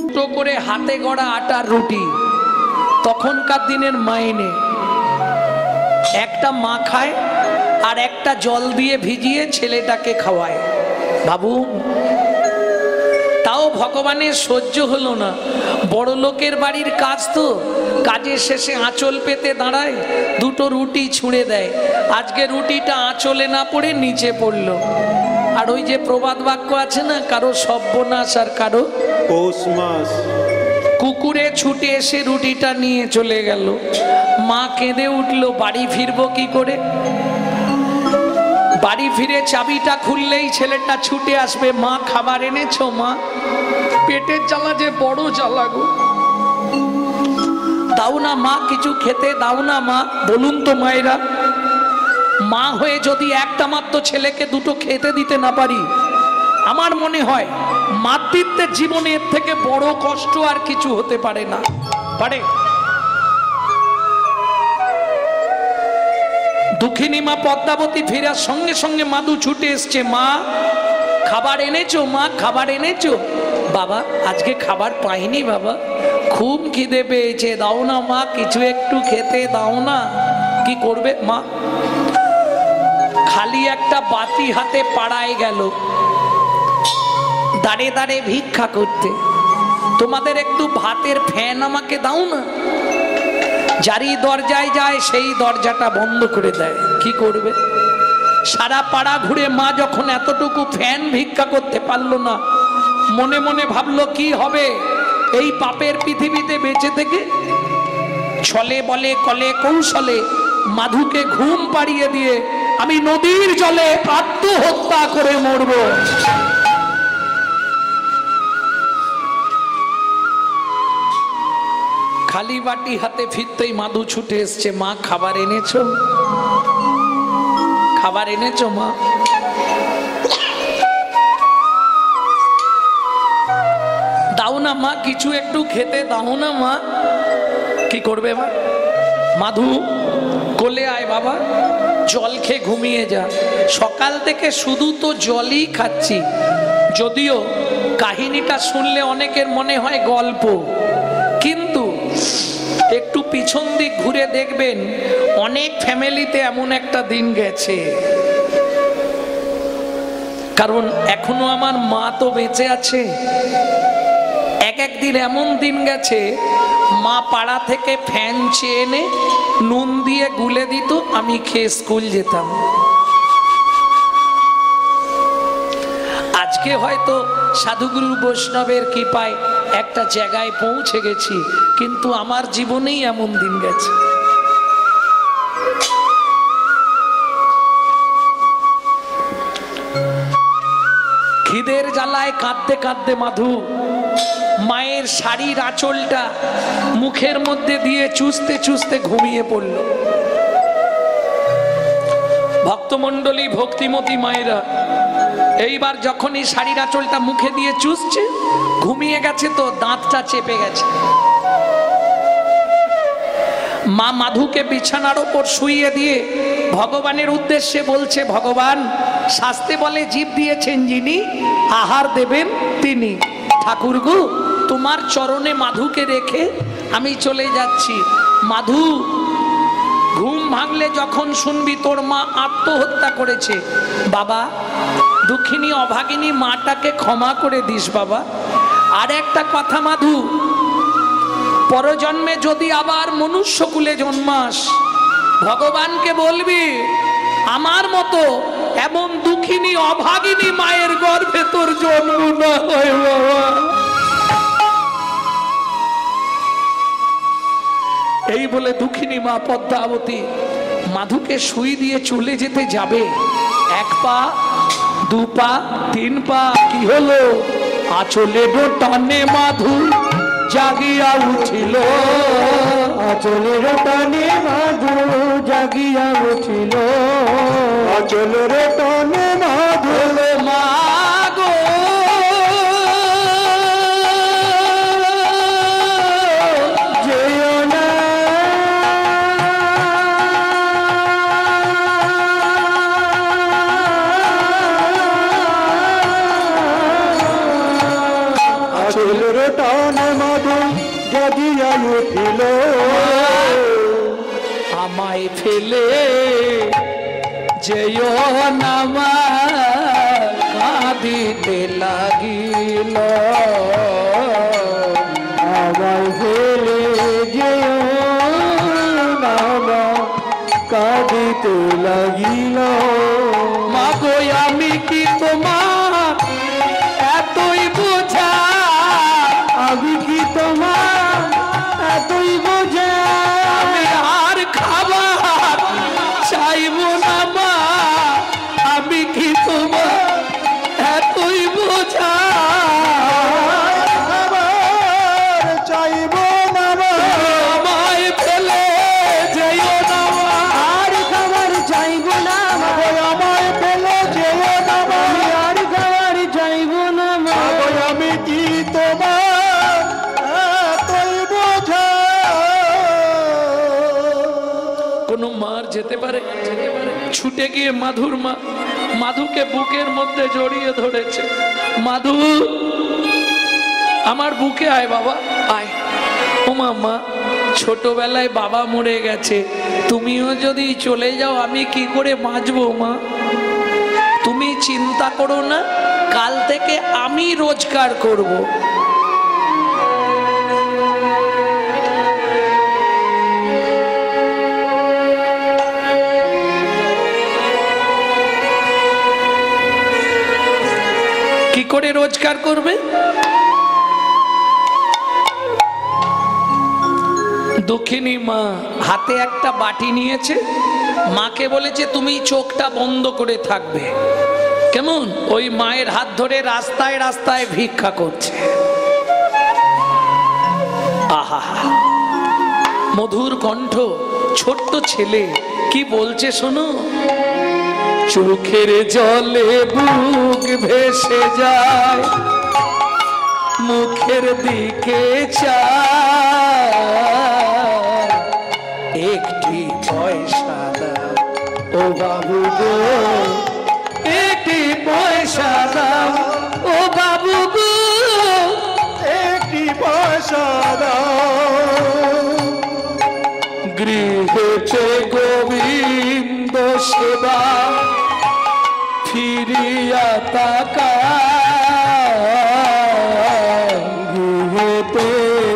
দুটো করে হাতে গড়া আটার রুটি, তখনকার দিনের মাইনে। একটা মা খায় আর একটা জল দিয়ে ভিজিয়ে ছেলেটাকে খাওয়ায়। ভাবুন, তাও ভগবানের সহ্য হলো না। বড় লোকের বাড়ির কাজ তো, কাজের শেষে আঁচল পেতে দাঁড়ায়, দুটো রুটি ছুঁড়ে দেয়। আজকে রুটিটা আঁচলে না পড়ে নিচে পড়লো। আর ওই যে প্রবাদ বাক্য আছে না, কারো সর্বনাশ আর কারো পৌষ মাস। কুকুরে ছুটে এসে রুটিটা নিয়ে চলে গেল। মা কেঁদে উঠলো, বাড়ি ফিরবো কি করে? বাড়ি ফিরে চাবিটা খুললেই ছেলেটা ছুটে আসবে, মা খাবার এনেছো? মা, পেটের জ্বালা যে বড় জ্বালা গো, দাও না মা, কিছু খেতে দাও না মা। বলুন তো মায়েরা, মা হয়ে যদি একটা মাত্র ছেলেকে দুটো খেতে দিতে না পারি, আমার মনে হয় মাতৃত্বের জীবনের থেকে বড় কষ্ট আর কিছু হতে পারে না। পারে? দুঃখিনী মা পদ্মাবতী ফেরার সঙ্গে সঙ্গে মাধু ছুটে এসছে, মা খাবার এনেছো? মা খাবার এনেছো? বাবা আজকে খাবার পাইনি বাবা, খুব খিদে পেয়েছে, দাও না মা, কিছু একটু খেতে দাও না। কি করবে মা? খালি একটা বাতি হাতে পাড়ায় গেল দাঁড়ে দাঁড়ে ভিক্ষা করতে, তোমাদের একটু ভাতের ফ্যান আমাকে দাও না। যারই দরজায় যায় সেই দরজাটা বন্ধ করে দেয়। কি করবে? সারা পাড়া ঘুরে মা যখন এতটুকু ফ্যান ভিক্ষা করতে পারলো না, মনে মনে ভাবলো কি হবে এই পাপের পৃথিবীতে বেঁচে থেকে। ছলে বলে কলে কৌশলে মাধুকে ঘুম পাড়িয়ে দিয়ে আমি নদীর জলে আত্মহত্যা করে মরব। খালি বাটি হাতে ফিরতেই মাধু ছুটে এসছে, মা খাবার এনেছো? খাবার এনেছো মা? দাও না মা, কিছু একটু খেতে দাও না মা। কি করবে মা? মাধু কোলে আয় বাবা, জল খেয়ে ঘুমিয়ে যা। সকাল থেকে শুধু তো জলই খাচ্ছি। যদিও কাহিনীটা শুনলে অনেকের মনে হয় গল্প, কিন্তু একটু পিছন দিক ঘুরে দেখবেন অনেক ফ্যামিলিতে এমন একটা দিন গেছে। কারণ এখনো আমার মা তো বেঁচে আছে। এক একদিন এমন দিন গেছে, মা পাড়া থেকে ফ্যান চেয়ে এনে নুন দিয়ে গুলে দিত, আমি খেয়ে স্কুল যেতাম। আজকে হয়তো সাধুগুরু বৈষ্ণবের কৃপায় একটা জায়গায় পৌঁছে গেছি, কিন্তু আমার জীবনেই এমন দিন গেছে। খিদের জ্বালায় কাঁদতে কাঁদতে মাধু মায়ের শাড়ির আঁচলটা মুখের মধ্যে দিয়ে চুষতে চুষতে ঘুমিয়ে পড়ল। ভক্তমণ্ডলী, ভক্তিমতী মায়েরা, এইবার যখন এই শাড়ির আঁচলটা মুখে দিয়ে চুষছে, ঘুমিয়ে গেছে তো দাঁতটা চেপে গেছে। মা মাধুকে বিছানার ওপর শুইয়ে দিয়ে ভগবানের উদ্দেশ্যে বলছে, ভগবান শাস্তে বলে জীব দিয়েছেন যিনি, আহার দেবেন তিনি। ঠাকুর গো, তোমার চরণে মাধুকে রেখে আমি চলে যাচ্ছি। মাধু, ঘুম ভাঙলে যখন শুনবি তোর মা আত্মহত্যা করেছে, বাবা দুঃখিনী অভাগিনী মাটাকে ক্ষমা করে দিস বাবা। আর একটা কথা মাধু, পরজন্মে যদি আবার মনুষ্যকুলে জন্মাস, ভগবানকে বলবি আমার মতো এমন দুঃখিনী অভাগিনী মায়ের গর্ভে তোর জন্ম না হয় বাবা। এই বলে দুঃখিনী মা পদ্মাবতী মাধুকে সুই দিয়ে চলে যেতে যাবে। এক পা, দু পা, তিন পা, কি হলো? আঁচলে টানে মাধু জাগিয়া উঠিল, আঁচলের টানে মাধু জাগিয়া উঠিল, আঁচলের টানে মাধু মাগো যেও না, টানে মধু জাগিয়া উঠিল আমায় ফেলে যেও না মা কাঁদিতে লাগিল আমায় ফেলে যেও না মা কাঁদিতে লাগিল মা গো আমি কি তোমার এতই বোঝা আমি কি তোমার এতই বোঝা আমি আর খাবার চাইব না মা আমি কি তোমার এতই বোঝা খাবার চাইব না মা আমায় ফেলে যেও না মা আর খাবার চাইব না মা আমায় ফেলে যেও না মা আর খাবার চাইব না মা আমি কি তোমার এতই বোঝা কোনো মার যেতে পারে ছুটে গিয়ে মাধুর মা মাধুকে বুকের মধ্যে জড়িয়ে ধরেছে মাধু আমার বুকে আয় বাবা আয় ও মা ছোটবেলায় বাবা মরে গেছে তুমিও যদি চলে যাও আমি কি করে বাঁচবো মা তুমি চিন্তা করো না কাল থেকে আমি রোজগার করব কি করে রোজগার করবে দক্ষিণী মা হাতে একটা বাটি নিয়েছে মাকে বলেছে তুমি চোখটা বন্ধ করে থাকবে কেমন ওই মায়ের হাত ধরে রাস্তায় রাস্তায় ভিক্ষা করছে আহা মধুর কণ্ঠ ছোট্ট ছেলে কি বলছে শোনো চোখের জলে বুক ভেসে যায় মুখের দিকে চায় একটি পয়সা দাও ও বাবু গো একটি পয়সা দাও ও বাবু গো একটি পয়সা দাও গৃহেতে গোবিন্দ সেবা ফিরিয়া তাকায় গৃহেতে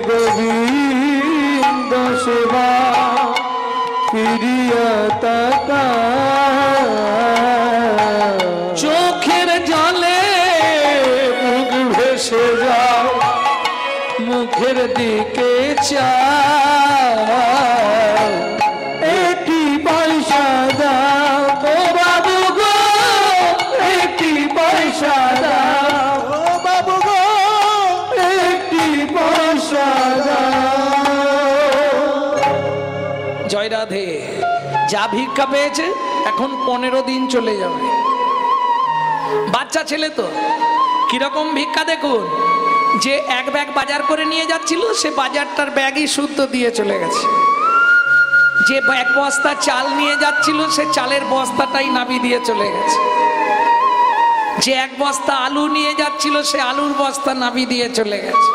গোবিন্দ সেবা ফিরিয়া তাকায় চোখের জলে মুখ ভেসে যাও মুখের দিকে চাও একটি পয়সা দাও ও বাবু গো একটি পয়সা দাও ও বাবু গো একটি পয়সা দাও জয় রাধে যা ভিক্ষা পেয়েছে এখন 15 দিন চলে যাবে বাচ্চা ছেলে তো কিরকম ভিক্ষা দেখুন যে এক ব্যাগ বাজার করে নিয়ে যাচ্ছিল সে বাজারটার ব্যাগই শুদ্ধ দিয়ে চলে গেছে যে এক বস্তা চাল নিয়ে যাচ্ছিল সে চালের বস্তাটাই নাবি দিয়ে চলে গেছে যে এক বস্তা আলু নিয়ে যাচ্ছিল সে আলুর বস্তা নাবি দিয়ে চলে গেছে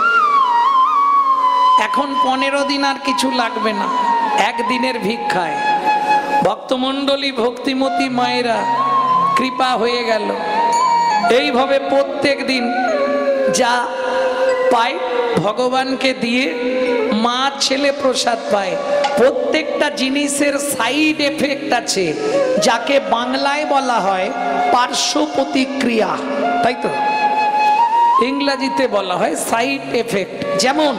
এখন 15 দিন আর কিছু লাগবে না একদিনের ভিক্ষায় ভক্তমণ্ডলী ভক্তিমতী মায়েরা কৃপা হয়ে গেল এইভাবে প্রত্যেক দিন যা পায় ভগবানকে দিয়ে মা ছেলে প্রসাদ পায় প্রত্যেকটা জিনিসের সাইড এফেক্ট আছে যাকে বাংলায় বলা হয় পার্শ্ব প্রতিক্রিয়া তাই তো ইংরেজিতে বলা হয় সাইড এফেক্ট যেমন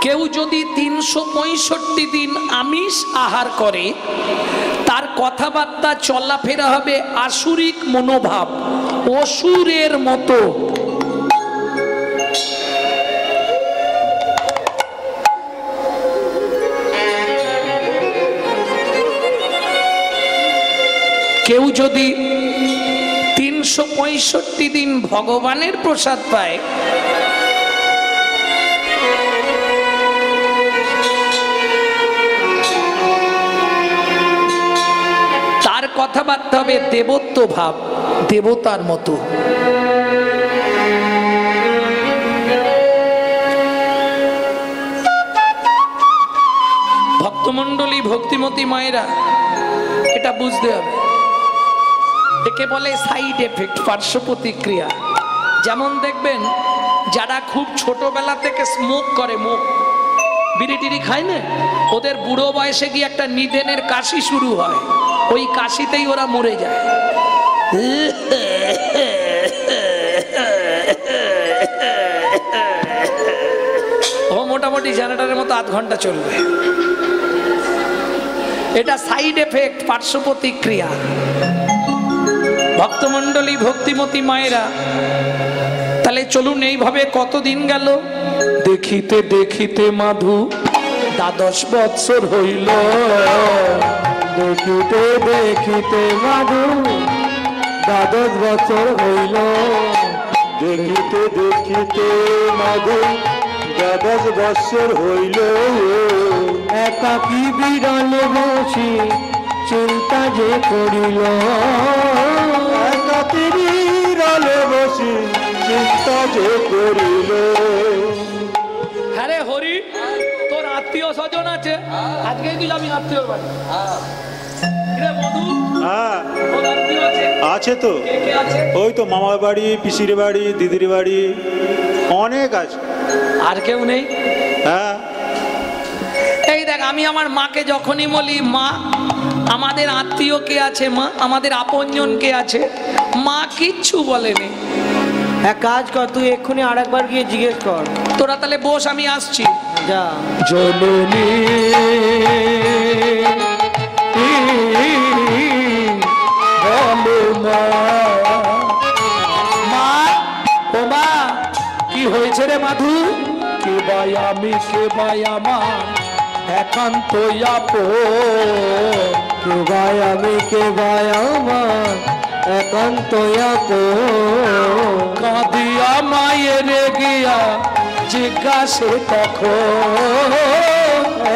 কেউ যদি 365 দিন আমিষ আহার করে তার কথাবার্তা চলাফেরা হবে আসুরিক মনোভাব অসুরের মতো কেউ যদি 365 দিন ভগবানের প্রসাদ পায় তার কথাবার্তা হবে দেবত্ব ভাব দেবতার মতো ভক্তমণ্ডলী ভক্তিমতী মায়েরা এটা বুঝতে হবে, একে বলে সাইড এফেক্ট, পার্শ্ব প্রতিক্রিয়া। যেমন দেখবেন যারা খুব ছোটবেলা থেকে স্মোক করে, মুখ বিড়ি টিড়ি খায় না, ওদের বুড়ো বয়সে গিয়ে একটা নিদেনের কাশি শুরু হয়, ওই কাশিতেই ওরা মরে যায়। ও মোটামুটি জেনারেটরের মতো আধ ঘন্টা চলবে। এটা সাইড এফেক্ট, পার্শ্ব প্রতিক্রিয়া। ভক্তমণ্ডলী ভক্তিমতী মায়েরা, তাহলে চলুন এইভাবে কতদিন গেল। দেখিতে দেখিতে মাধু 12 বৎসর হইল, দেখিতে দেখিতে মাধু 12 বছর হইল, দেখিতে দেখিতে মাধু 12 বছর হইল। একাকী বিরলে বসি চিন্তা যে করিল, একাকী বিরলে বসি চিন্তা যে করিল। হ্যাঁ রে হরি, তোর আত্মীয় স্বজন আছে, আজকেই তুই যাবি আত্মীয়র বাড়ি। রে মধু, তোর আত্মীয় আছে? আছে তো, কে কে আছে? ওই তো মামার বাড়ি, পিসির বাড়ি, দিদির বাড়ি, অনেক আছে। আর কেউ নেই? হ্যাঁ। এই দেখ, আমি আমার মাকে যখনই বলি মা আমাদের আত্মীয় কে আছে, মা আমাদের আপনজন কে আছে, মা কিচ্ছু বলেনি। এক কাজ কর, তুই এক্ষুনি আরেকবার গিয়ে জিজ্ঞেস কর। তোরা তাহলে বস, আমি আসছি। যা। জননী বলো মা, মা ও মা, কি হয়েছে রে মাধু? কে বাই আমি, কে বাই আমার একান্ত আপন, কে ভাই আমি, কে ভাই আমার একান্ত আপন। কাঁদিয়া মায়ের গিয়া জিজ্ঞাসে তখন,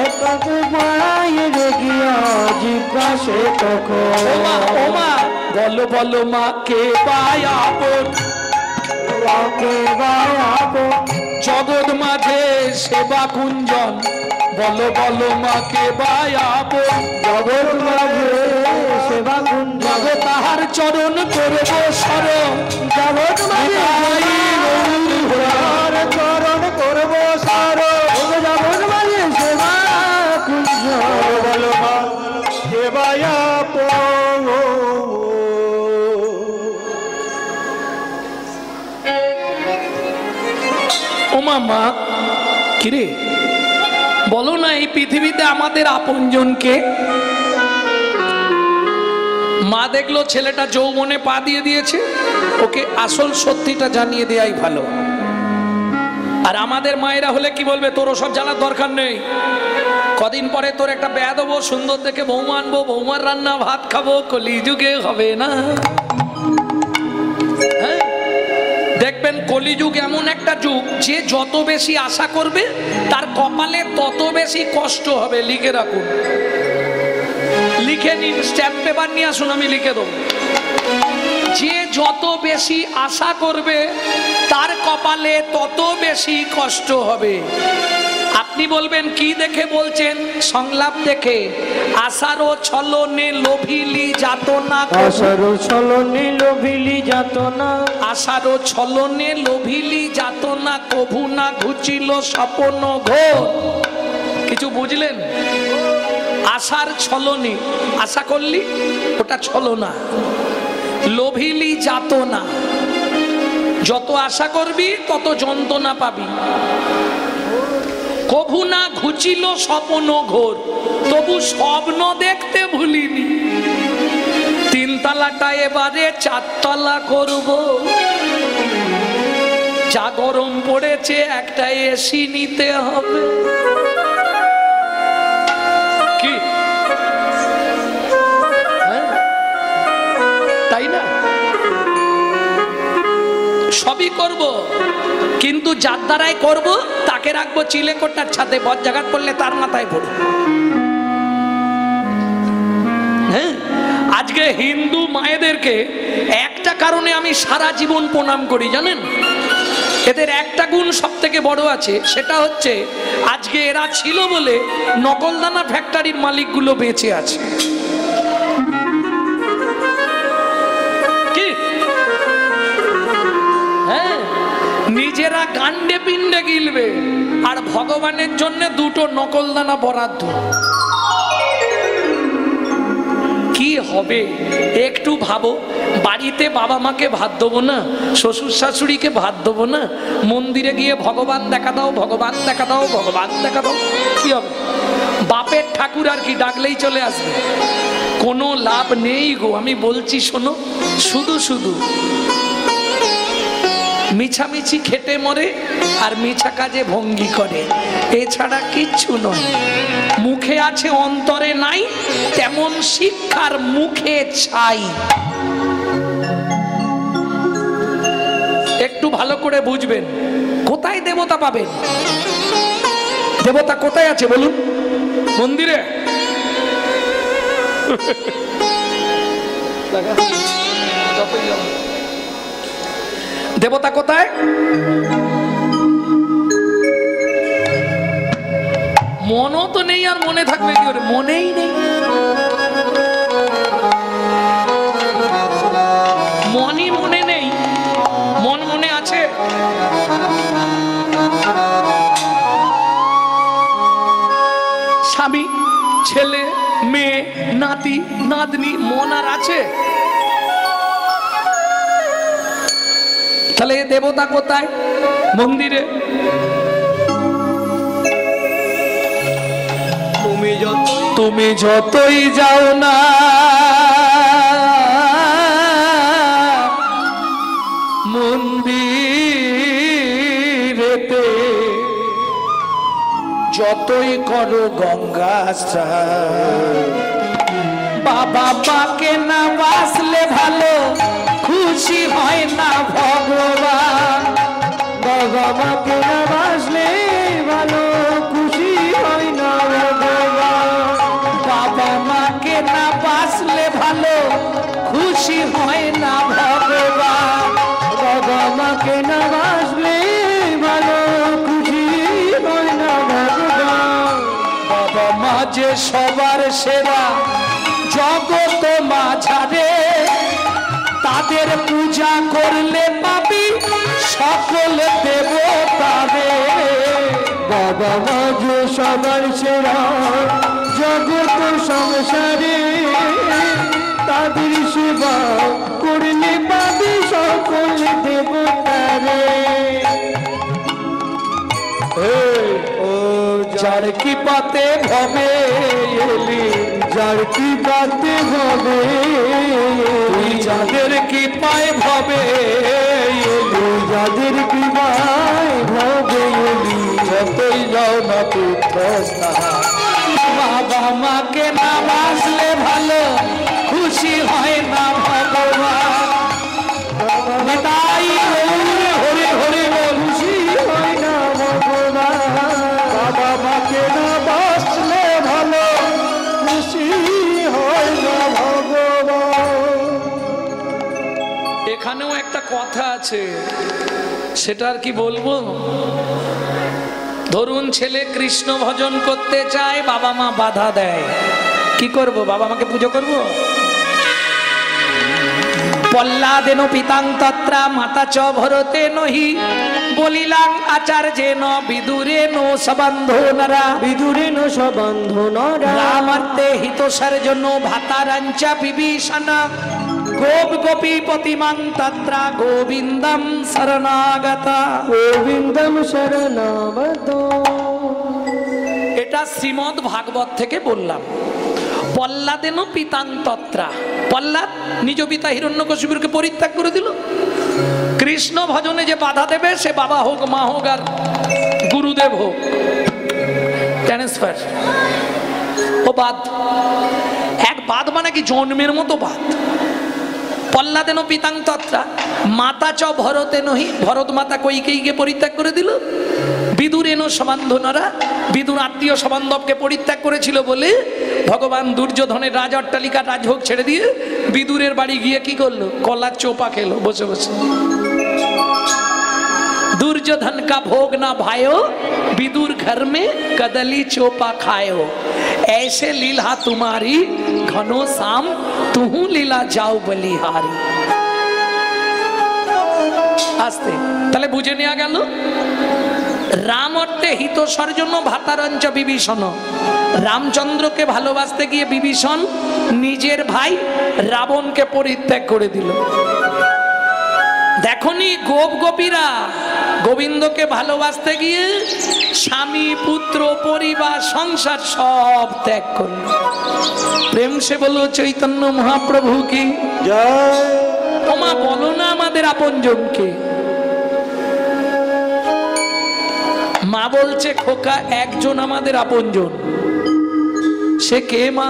একান্ত মায়ের গিয়া জিজ্ঞাসে তখন। ওমা ওমা বলো বলো মা কে বাই আপন, কে ভাই আপন। জগৎ মাঝে সেবা কুঞ্জন, বলো বলো মা কে বাই আপন। জগৎ মাঝে সেবা কুঞ্জ, জগৎ তাহার চরণ করব শরণ, জগৎ মাঝে তাহার চরণ করব শরণ। জগৎ মাঝে সেবা কুঞ্জ, বলো মা কে ভাই আপন। ওমা মা কিরে বলো না, এই পৃথিবীতে আমাদের আপনজনকে? মা দেখলো ছেলেটা যৌবনে পা দিয়ে দিয়েছে, ওকে আসল সত্যিটা জানিয়ে দেয়াই ভালো। আর আমাদের মায়েরা হলে কি বলবে, তোর সব জানার দরকার নেই, কদিন পরে তোর একটা বেয়া দেবো, সুন্দর দেখে বৌমা আনবো, বৌমার রান্না ভাত খাবো, কলিযুগে হবে না। হ্যাঁ, দেখবেন কলিযুগ এমন একটা যুগ, যে যত বেশি আশা করবে তার কপালে তত বেশি কষ্ট হবে। লিখে রাখুন, লিখে নিন, স্ট্যাম্প পেপার নিয়ে আসুন, আমি লিখে দেবো। যে যত বেশি আশা করবে তার কপালে তত বেশি কষ্ট হবে। আপনি বলবেন কি দেখে বলছেন? সংলাপ দেখে। আশারও ছলনে লোভিলি যাতনা, আশারও ছলনে লোভিলি যাতনা, আশারও ছলনে লোভিলি যাতনা, কভু না ঘুচিল স্বপ্ন ঘোর। কিছু বুঝলেন? আশার ছলনে, আশা করলি ওটা ছলনা। লোভিলি যাতনা, যত আশা করবি তত যন্ত্রণা পাবি। কভু না ঘুচিল স্বপ্ন ঘোর, তবু স্বপ্ন দেখতে ভুলিনি। 3 তলাটা এবারে 4 তলা করব, যা গরম পড়েছে একটা এসি নিতে হবে। কি তাই না? সবই করব, কিন্তু যার দ্বারাই করব তাকে রাখবো চিলেকোটার ছাদে, বজ্জাঘাত করলে তার মাথায় পড়ব। হ্যাঁ, আজকে হিন্দু মায়েদেরকে একটা কারণে আমি সারা জীবন প্রণাম করি, জানেন? এদের একটা গুণ সব থেকে বড় আছে, সেটা হচ্ছে আজকে এরা ছিল বলে নকলদানা ফ্যাক্টরির মালিকগুলো বেঁচে আছে। কি হ্যাঁ, নিজেরা গান্ডে পিণ্ডে গিলবে আর ভগবানের জন্য দুটো নকলদানা বরাদ্দ। কি হবে একটু ভাবো, বাড়িতে বাবা মাকে ভাত দেবো না, শ্বশুর শাশুড়িকে ভাত দেবো না, মন্দিরে গিয়ে ভগবান দেখা দাও, ভগবান দেখা দাও, ভগবান দেখা দাও, কি হবে? বাপের ঠাকুর আর কি ডাকলেই চলে আসবে? কোনো লাভ নেই গো, আমি বলছি শোনো। শুধু শুধু মিছামিছি খেটে মরে আর মিছা কাজে ভঙ্গি করে, এছাড়া কিচ্ছু নয়। মুখে আছে অন্তরে নাই, তেমন শিক্ষার মুখে চাই। একটু ভালো করে বুঝবেন, কোথায় দেবতা পাবেন? দেবতা কোথায় আছে বলুন? মন্দিরে? দেবতা কোথায়? মনও তো নেই, আর মনে থাকবে কি করে? মনেই নেই। মনই মনে নেই, মন মনে আছে? স্বামী, ছেলে, মেয়ে, নাতি, নাতনি, মন আর আছে? তাহলে দেবতা কোথায়? মন্দিরে। তুমি যতই যাও না মন্দিরেতে, যতই করো গঙ্গা স্নান, বাবা মাকে না বাসলে ভালো খুশি হয় না ভগবান। বাবা মাকে না বাসলে ভালো খুশি হয় না ভগবান। বাবা মাকে না বাসলে ভালো খুশি হয় না ভগবান। বাবা মাকে না বাসলে ভালো খুশি হয় না ভগবান। বাবা মা যে সবার সেরা জগত মাঝারে, তাদের পূজা করলে পাবি সকল দেবতারে। বাবা মা যে সবার সেরা জগত সংসারে, তাদের সেবা করলে পাবি সকল দেবতারে। যার কি পাতে ভবে এলি, যার কি পাতে ভবে, তুই যাদের কি পায় ভবে এলি, যাদের কি পায় ভবে এলি, যতই যাও না তীর্থস্থান। বাবা মাকে না বাসলে ভালো খুশি হয় না ভগবান। তাই হরে হরে খুশি হয় না ভগবান। বাবা মাকে না বাসলে ভালো খুশি হয় না ভগবান। এখানেও একটা কথা আছে, সেটা আর কি বলবো। ধরুন ছেলে কৃষ্ণ ভজন করতে চায়, বাবা মা বাধা দেয়, কি করব? বাবা মাকে পুজো করব? পল্লাদেন পিতাং তত্রা মাতা চ ভরতে নহি, বলিলাং আচার্যেন বিদুরেন সবন্ধনরা। বিদুরেন সবন্ধনরা রামার্তে হিতসার্জন ভাতারাঞ্চা বিভীষণা। গোপ গোপী পতিমাং তত্রা গোবিন্দম শরণাগতা। গোবিন্দম শরণাগত। এটা শ্রীমদ্ ভাগবত থেকে বললাম। পল্লাদেন পিতাং তত্রা, পল্লাদ নিজ পিতা হিরণ্যকশিপুরকে পরিত্যাগ করে দিল। কৃষ্ণ ভজনে যে বাধা দেবে, সে বাবা হোক, মা হোক, আর গুরুদেব হোক, ট্রান্সফার। ও বাদ, এক বাদ মানে কি? জন্মের মতো বাদ। পল্লাদেন পিতাং তত্রা মাতা চ ভরতে নহি, ভরত মাতা কৈকেয়ীকে পরিত্যাগ করে দিল। বিদুরেন সবন্ধনরা, বিদুর আত্মীয় সবান্ধবকে পরিত্যাগ করেছিল বলে ভগবান দুর্যোধনের রাজ অট্টালিকা রাজভোগ ছেড়ে দিয়ে বিদুরের বাড়ি গিয়ে কি করলো? কলার চোপা খেলো বসে বসে। दुर्योधन का भोग ना भायो, विदुर घर में कदली चोपा खायो। ऐसे लीला तुम्हारी घनो शाम, तुहू लीला जाओ बलिहारी। आस्ते তাহলে বুঝে নেওয়া গেল রাম অর্থে হিতসর জন্য ভাতারঞ্চ বিভীষণ। রামচন্দ্রকে ভালোবাসতে গিয়ে বিভীষণ নিজের ভাই রাবণকে পরিত্যাগ করে দিল। দেখনি গোপ গোপীরা গোবিন্দকে ভালোবাসতে গিয়ে স্বামী পুত্র পরিবার সংসার সব ত্যাগ করল। প্রেম সে বলো চৈতন্য মহাপ্রভু কি জয়। তোমা বলো না আমাদের আপনজনকে। মা বলছে খোকা একজন আমাদের আপনজন, সে কে মা?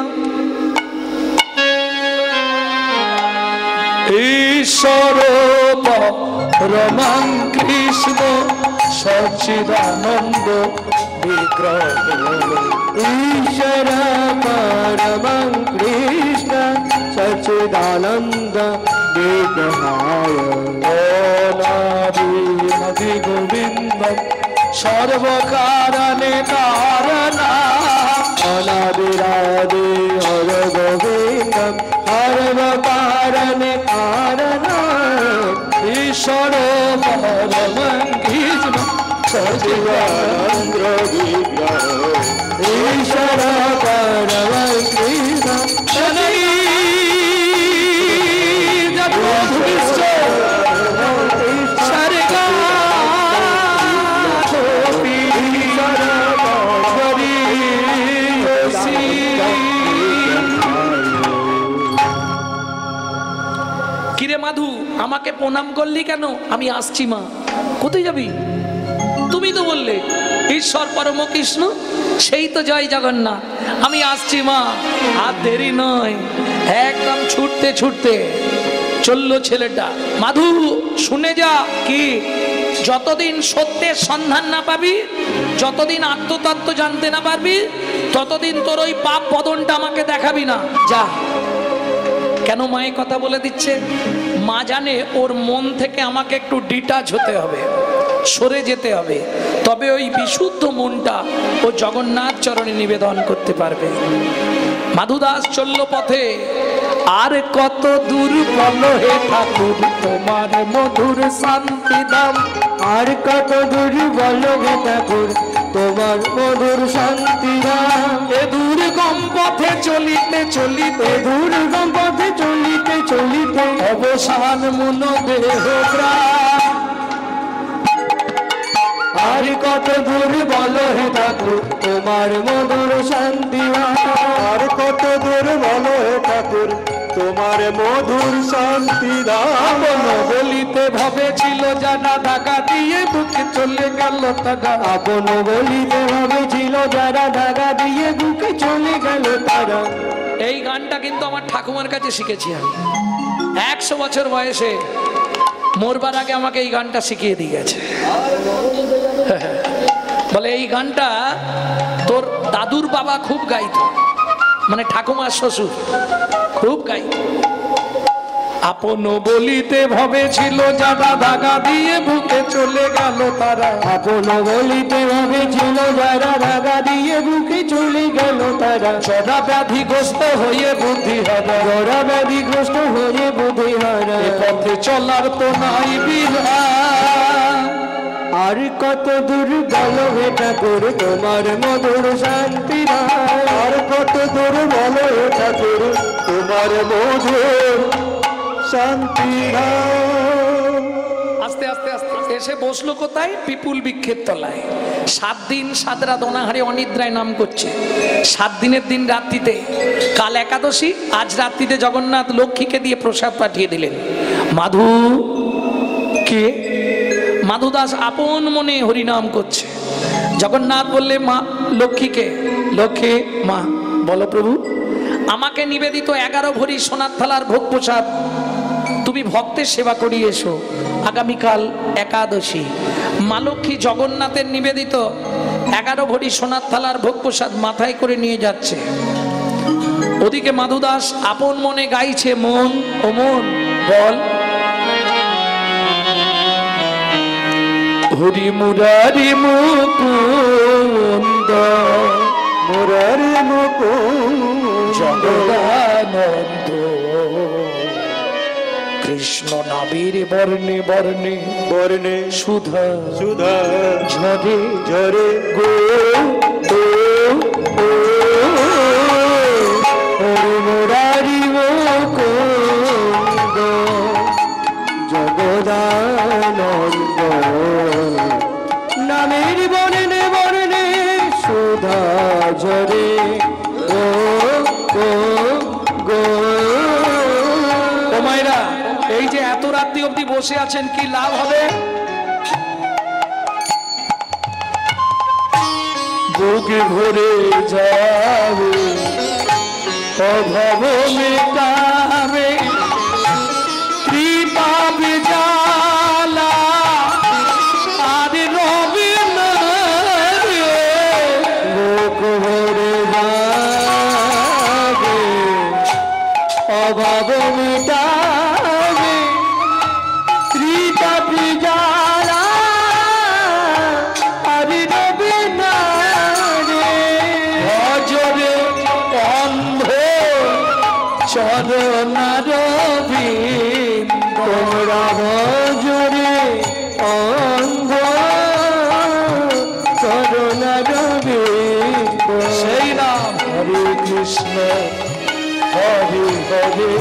ঈশ্বর পরমাং কৃষ্ণ সচ্চিদানন্দ বিগ্রহ। ঈশ্বর পরমং কৃষ্ণ সচ্চিদানন্দ বিগ্রহায় অনাদি গোবিন্দ সর্বকারণে কারণা। অনাদিরাদি হর গোবিন্দ সর্বকারণে কারণ। ঈশ্বর পরমং কৃষ্ণ সচিদানন্দ বিগ্রহ। ঈশ্বর পরমং কৃষ্ণ কিরে মাধু আমাকে প্রণাম করলি কেন? আমি আসছি মা। কোথায় যাবি? তুমি তো বললে ঈশ্বর পরম কৃষ্ণ, সেই তো জয় জগন্নাথ। আমি আসছি মা। আর দেরি নয়, একদম ছুটতে ছুটতে চললো ছেলেটা। মাধু শুনে যা, কি যতদিন সত্যের সন্ধান না পাবি, যতদিন আত্মতত্ত্ব জানতে না পারবি, ততদিন তোর ওই পাপ বদনটা আমাকে দেখাবি না। যা। কেন মায়ের কথা বলে দিচ্ছে? মা জানে ওর মন থেকে আমাকে একটু ডিটাচ হতে হবে, সরে যেতে হবে, তবে ওই বিশুদ্ধ মনটা ও জগন্নাথ চরণে নিবেদন করতে পারবে। মাধুদাস চলল পথে। আর কত দূর বলো হে ঠাকুর তোমার মধুর শান্তি দাম। আর কত দূর বলো হে ঠাকুর তোমার মধুর শান্তি ধাম। এ দুর্গম পথে চলিতে চলিতে, দুর্গম পথে চলিতে চলিতে অবসান মন দেহ প্রাণ। আর কত দূর বলো হে ঠাকুর তোমার মধুর শান্তি ধাম। আর কত দূর বলো হে ঠাকুর তোমার মধুর শান্তি ধাম। বলিতে ভবেছিল যারা ঢাকা দিয়ে বুকে চলে গেল তারা। আপন বলিতে ভেবেছিল যারা ঢাকা দিয়ে বুকে চলে গেল তারা। এই গানটা কিন্তু আমার ঠাকুমার কাছে শিখেছি আমি। 100 বছর বয়সে মরবার আগে আমাকে এই গানটা শিখিয়ে দিয়ে গেছে। বলে এই গানটা তোর দাদুর বাবা খুব গাইতো, মানে ঠাকুমার শ্বশুর খুব গাইতো। আপন বলিতে ভবেছিল যারা ধাগা দিয়ে বুকে চলে গেল তারা। আপন বলিতে ভেবেছিল যারা ঢাকা দিয়ে বুকে চলে গেল তারা। সদা ব্যাধিগ্রস্ত হয়ে বুদ্ধি হারা, জরা ব্যাধিগ্রস্ত হয়ে বুদ্ধিহারা। এ পথে চলার তো নাই বিধান। আর কত দূর বলো হে ঠাকুর তোমার মধুর শান্তি ধাম। আর কত দূর বলো হে ঠাকুর তোমার মধুর শান্তি ধাম। আস্তে আস্তে আস্তে এসে বসলো কোথায়? পিপুল বৃক্ষের তলায়। 7 দিন 7 রাত অনাহারে অনিদ্রায় নাম করছে। 7 দিনের দিন রাত্রিতে, কাল একাদশী, আজ রাত্রিতে জগন্নাথ লক্ষ্মীকে দিয়ে প্রসাদ পাঠিয়ে দিলেন। মাধু কে? মাধুদাস আপন মনে হরিনাম করছে। জগন্নাথ বললে মা লক্ষ্মীকে, লক্ষ্মী মা বলো প্রভু আমাকে নিবেদিত 11 ভরি সোনার থালার ভোগ প্রসাদ তুমি ভক্তের সেবা করিয়ে এসো। আগামীকাল একাদশী। মা লক্ষ্মী জগন্নাথের নিবেদিত 11 ভরি সোনার থালার ভোগ প্রসাদ মাথায় করে নিয়ে যাচ্ছে। ওদিকে মাধুদাস আপন মনে গাইছে, মন ও মন বল হরি মুরারি মুকুন্দ মুরারি মুকুন্দ জগদানন্দ কৃষ্ণ নামের বর্ণে বর্ণে বর্ণে সুধা সুধা ঝরে ঝরে গো হরি মুরারি মুকুন্দ জগদানন্দ নামের বর্ণে বর্ণে সুধা ঝরে গো গো গো। ও মায়েরা, এই যে এত রাত্রি অবধি বসে আছেন, কি লাভ হবে? বুকে ভরে যাবে অভাব মেটাবে কৃপাবে জালা আর রবে না রে। বুক ভরে যাবে অভাব মেটাবে কৃপাবে জালা আর রবে না রে। ভজরে অন্ধ চরণার বিন্দ তোমরা ভজরে অন্ধ চরণার বিন্দ। সেই নাম হরে কৃষ্ণ হরে হরে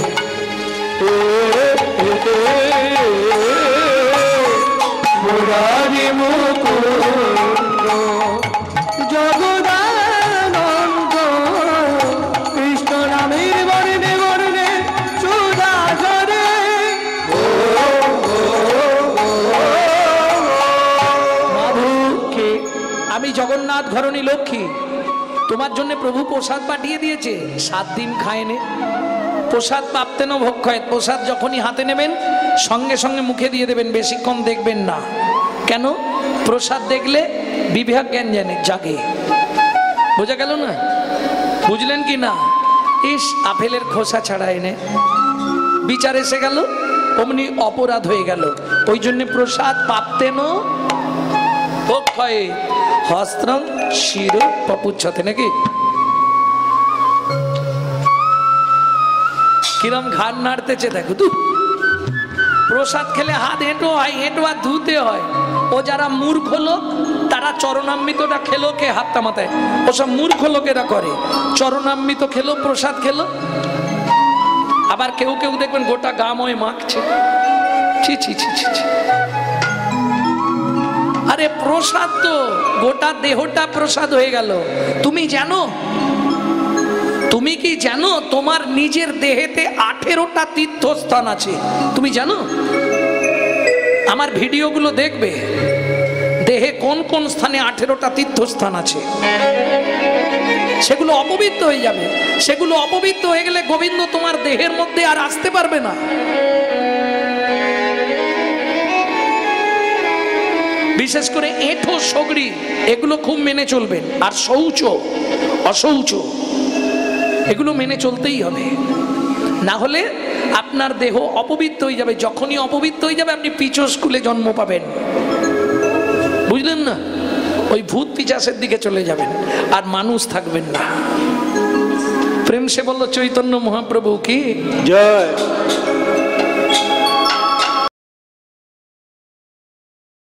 মুরারি মুকুন্দ জগদানন্দ কৃষ্ণ নামের বর্ণে বর্ণে সুধা ঝরে। মাধুকে আমি জগন্নাথ ঘরণী লক্ষ্মী, তোমার জন্য প্রভু প্রসাদ পাঠিয়ে দিয়েছে। 7 দিন খায়নি প্রসাদ, প্রাপ্তেন ভক্ষয়েত। প্রসাদ যখনই হাতে নেবেন সঙ্গে সঙ্গে মুখে দিয়ে দেবেন, বেশিক্ষণ দেখবেন না। কেন? প্রসাদ দেখলে বিবেক জ্ঞান জাগে। বোঝা গেল না? বুঝলেন কি না? ইস, আপেলের খোসা ছাড়া এনে বিচার এসে গেল, অমনি অপরাধ হয়ে গেল। ওই জন্য প্রসাদ প্রাপ্তেন ভক্ষয়েত হস্ত্রং শির পপুচ্ছতে, নাকি? কিরম ঘাড় নাড়তেছে দেখো তো। প্রসাদ খেলে হাত হেঁটো হয়, হেঁটো আর ধুতে হয়। ও যারা মূর্খ লোক তারা চরণামৃতটা খেলো, কে হাতটা মাথায়, ওসব মূর্খ লোকেরা করে। চরণামৃত খেলো, প্রসাদ খেলো। আবার কেউ কেউ দেখবেন গোটা গাময় মাখছে। ছি ছি ছি ছি ছি। আরে প্রসাদ তো গোটা দেহটা প্রসাদ হয়ে গেল। তুমি জানো, তুমি কি জানো তোমার নিজের দেহেতে 18টা তীর্থস্থান আছে? তুমি জানো? আমার ভিডিওগুলো দেখবে, দেহে কোন কোন স্থানে 18টা তীর্থস্থান আছে। সেগুলো অপবিত্র হয়ে যাবে। সেগুলো অপবিত্র হয়ে গেলে গোবিন্দ তোমার দেহের মধ্যে আর আসতে পারবে না। বিশেষ করে এঁঠো সগড়ি এগুলো খুব মেনে চলবেন। আর শৌচ অশৌচ এগুলো মেনে চলতেই হবে, না হলে আপনার দেহ অপবিত্র হয়ে যাবে। যখনই অপবিত্র হয়ে যাবে আপনি পিচো স্কুলে জন্ম পাবেন, বুঝলেন না? ওই ভূত পিচাসের দিকে চলে যাবেন, আর মানুষ থাকবেন না। প্রেম সে বলল চৈতন্য মহাপ্রভু কি জয়।